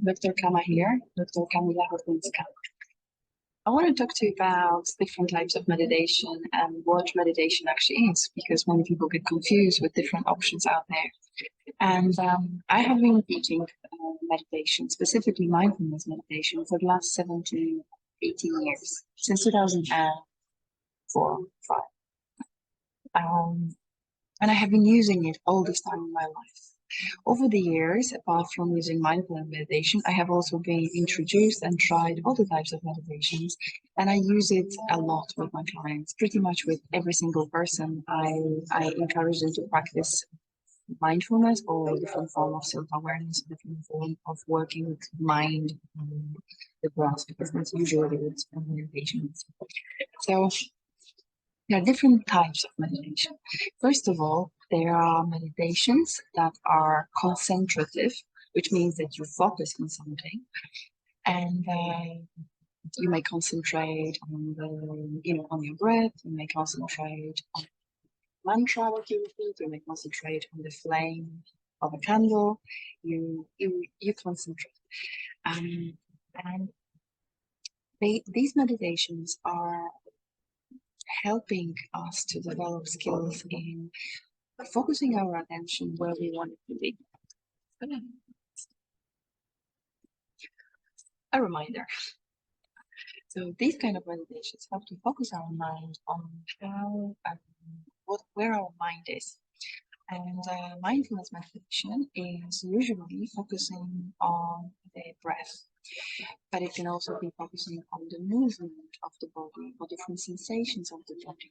Dr. Kama here, Dr. Kamila Hotlinska. I want to talk to you about different types of meditation and what meditation actually is, because many people get confused with different options out there. And I have been teaching meditation, specifically mindfulness meditation, for the last 7 to 18 years, since 2004, 5. And I have been using it all this time in my life. Over the years, apart from using mindfulness meditation, I have also been introduced and tried other types of meditations, and I use it a lot with my clients. Pretty much with every single person, I encourage them to practice mindfulness or a different form of self-awareness, a different form of working with mind and the breath, because that's usually what meditation is. So there are different types of meditation. First of all, there are meditations that are concentrative, which means that you focus on something, and you may concentrate on on your breath. You may concentrate on mantra what you repeat. You may concentrate on the flame of a candle. You concentrate, and these meditations are helping us to develop skills in focusing our attention where we want it to be. A reminder. So these kind of meditations help to focus our mind on how, where our mind is. And mindfulness meditation is usually focusing on the breath, but it can also be focusing on the movement of the body or different sensations of the body.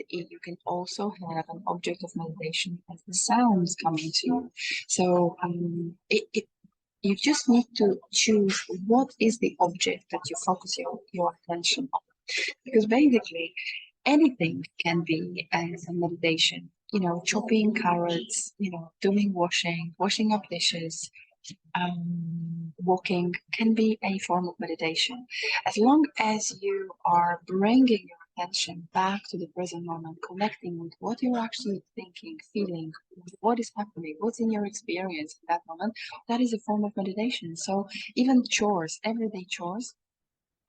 You can also have an object of meditation as the sounds coming to you. So you just need to choose what is the object that you focus your attention on, because basically anything can be as a meditation. Chopping carrots, doing washing up dishes, walking can be a form of meditation, as long as you are bringing your attention back to the present moment, connecting with what you're actually thinking, feeling, what is happening, what's in your experience at that moment. That is a form of meditation. So even chores, everyday chores,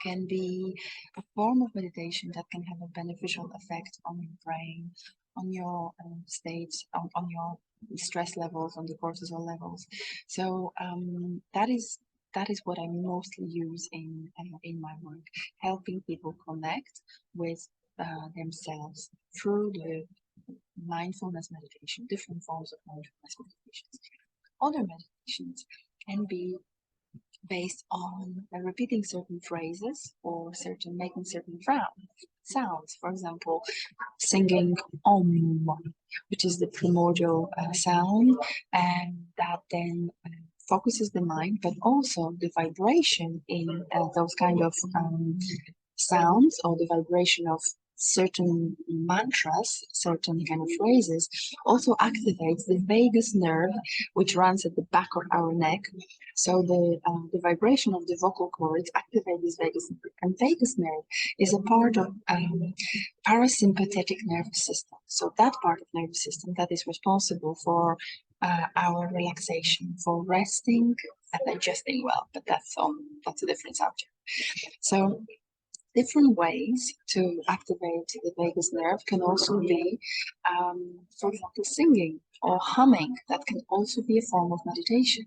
can be a form of meditation that can have a beneficial effect on your brain, on your states, on your stress levels, on the cortisol levels. So that is what I mostly use in my work, helping people connect with themselves through the mindfulness meditation, different forms of mindfulness meditations. Other meditations can be based on repeating certain phrases or making certain sounds. For example, singing Om, which is the primordial sound, and that then focuses the mind, but also the vibration in those kind of sounds, or the vibration of certain mantras, certain kind of phrases, also activates the vagus nerve, which runs at the back of our neck. So the vibration of the vocal cords activate this vagus nerve, and vagus nerve is a part of parasympathetic nervous system. So that part of nervous system that is responsible for our relaxation, for resting and digesting well. But that's a different subject. So different ways to activate the vagus nerve can also be, for example, singing or humming. That can also be a form of meditation.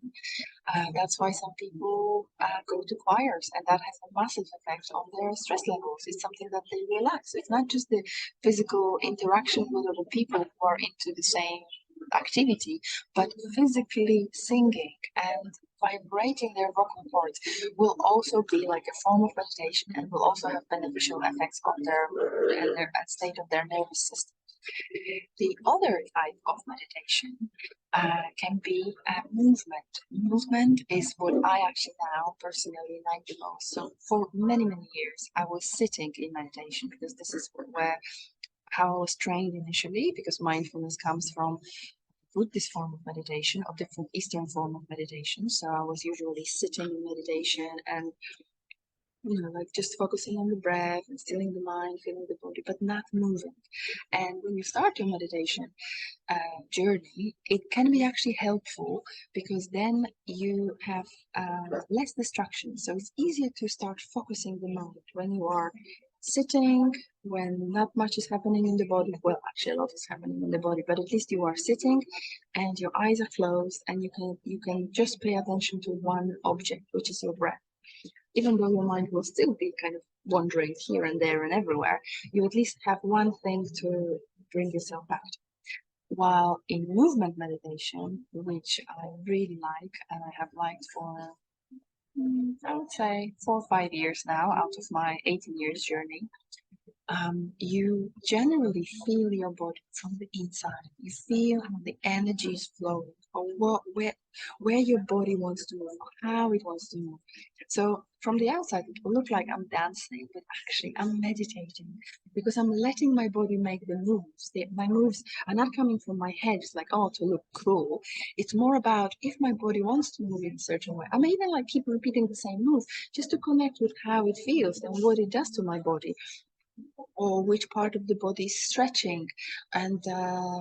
That's why some people go to choirs, and that has a massive effect on their stress levels. It's something that they relax. It's not just the physical interaction with other people who are into the same activity, but physically singing and vibrating their vocal cords will also be like a form of meditation, and will also have beneficial effects on their state of their nervous system. The other type of meditation can be movement. Movement is what I actually now personally like the most. So for many, many years, I was sitting in meditation, because this is how I was trained initially, because mindfulness comes from Buddhist form of meditation, or different Eastern form of meditation. So I was usually sitting in meditation and like just focusing on the breath and stilling the mind, feeling the body, but not moving. And when you start your meditation journey, it can be actually helpful because then you have less distractions. So it's easier to start focusing the mind when you are sitting, when not much is happening in the body. Well, actually, a lot is happening in the body, but at least you are sitting and your eyes are closed, and you can just pay attention to one object, which is your breath. Even though your mind will still be kind of wandering here and there and everywhere, you at least have one thing to bring yourself back to. While in movement meditation, which I really like and I have liked for, I would say, 4 or 5 years now out of my 18 years journey, you generally feel your body from the inside. You feel how the energy is flowing, or where your body wants to move, or how it wants to move. So from the outside, it will look like I'm dancing, but actually I'm meditating because I'm letting my body make the moves. My moves are not coming from my head. It's like, oh, to look cool. It's more about if my body wants to move in a certain way. I may even like keep repeating the same move just to connect with how it feels and what it does to my body, or which part of the body is stretching, and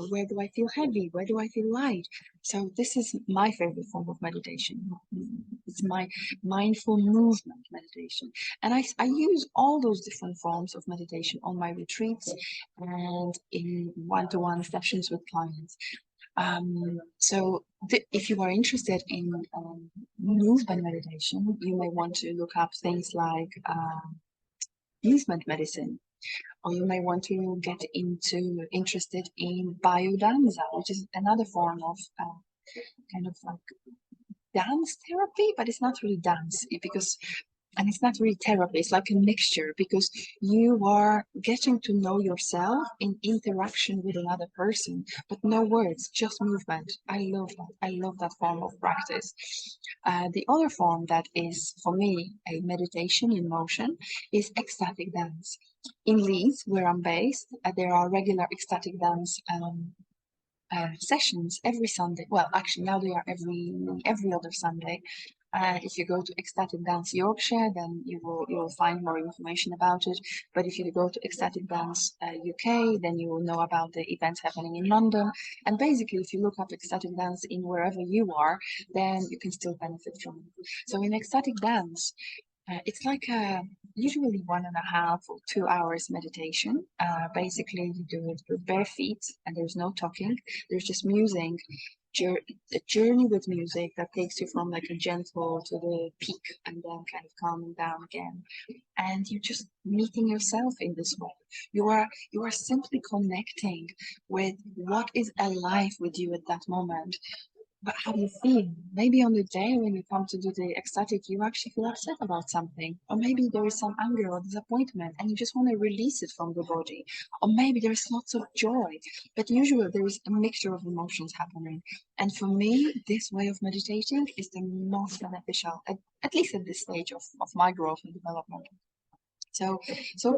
where do I feel heavy, where do I feel light. So this is my favorite form of meditation. It's my mindful movement meditation, and I use all those different forms of meditation on my retreats and in one-to-one sessions with clients. So if you are interested in movement meditation, you may want to look up things like movement medicine, or you may want to get interested in biodanza, which is another form of kind of like dance therapy, but it's not really dance because, and it's not really therapy, it's like a mixture because you are getting to know yourself in interaction with another person, but no words, just movement. I love that. I love that form of practice. The other form that is, for me, a meditation in motion is ecstatic dance. In Leeds, where I'm based, there are regular ecstatic dance sessions every Sunday. Well, actually, now they are every other Sunday. If you go to Ecstatic Dance Yorkshire, then you will find more information about it. But if you go to Ecstatic Dance UK, then you will know about the events happening in London. And basically, if you look up ecstatic dance in wherever you are, then you can still benefit from it. So in ecstatic dance, it's like usually 1.5 or 2 hours meditation. Basically, you do it with bare feet, and there's no talking. There's just music, a journey with music that takes you from like a gentle to the peak, and then kind of calming down again. And you're just meeting yourself in this way. You are simply connecting with what is alive with you at that moment. But how do you feel? Maybe on the day when you come to do the ecstatic, you actually feel upset about something. Or maybe there is some anger or disappointment and you just want to release it from the body. Or maybe there's lots of joy. But usually there is a mixture of emotions happening. And for me, this way of meditating is the most beneficial, at least at this stage of my growth and development. So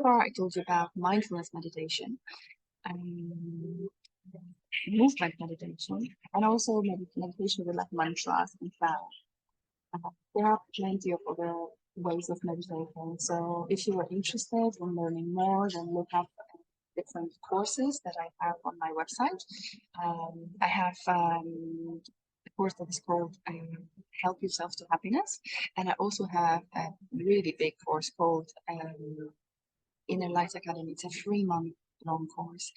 far I told you about mindfulness meditation. Um, Movement meditation, and also meditation with like mantras and sound. There are plenty of other ways of meditating. So if you are interested in learning more, then look up different courses that I have on my website. I have a course that is called Help Yourself to Happiness, and I also have a really big course called Inner Light Academy. It's a 3-month long course.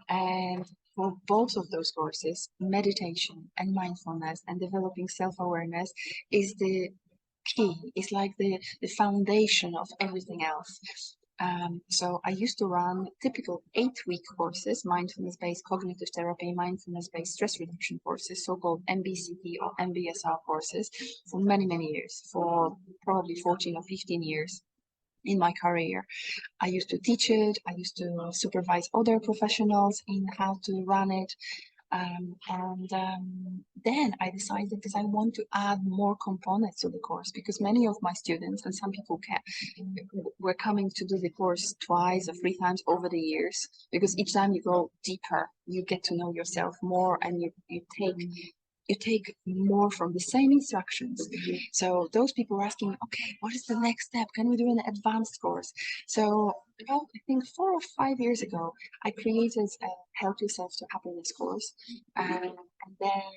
And for both of those courses, meditation and mindfulness and developing self-awareness is the key. It's like the foundation of everything else. So I used to run typical 8-week courses, mindfulness-based cognitive therapy, mindfulness-based stress reduction courses, so-called MBCT or MBSR courses, for many, many years, for probably 14 or 15 years in my career. I used to teach it. I used to supervise other professionals in how to run it. Then I decided that I want to add more components to the course because many of my students and some people were coming to do the course 2 or 3 times over the years, because each time you go deeper, you get to know yourself more, and you take you take more from the same instructions. So those people were asking, okay, what is the next step? Can we do an advanced course? So about, I think 4 or 5 years ago, I created a Help Yourself to Happiness course. And then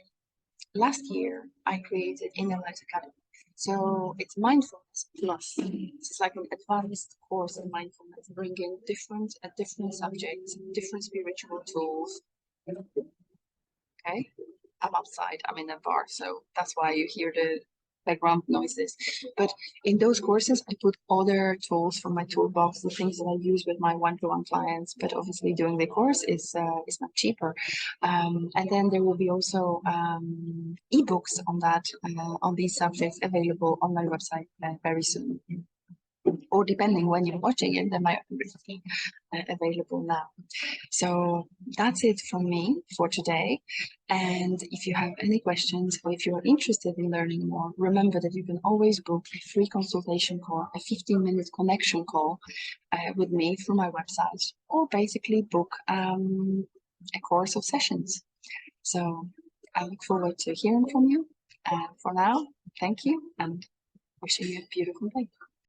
last year, I created Inner Light Academy. So it's mindfulness plus. It's like an advanced course in mindfulness, bringing different subjects, different spiritual tools. Okay, I'm outside. I'm in a bar, so that's why you hear the background noises. But in those courses, I put other tools from my toolbox, the things that I use with my one-to-one clients. But obviously, doing the course is much cheaper. And then there will be also ebooks on that on these subjects available on my website very soon. Or depending when you're watching it, they might be available now. So that's it from me for today. And if you have any questions or if you are interested in learning more, remember that you can always book a free consultation call, a 15-minute connection call with me through my website, or basically book a course of sessions. So I look forward to hearing from you. And for now, thank you and wishing you a beautiful day.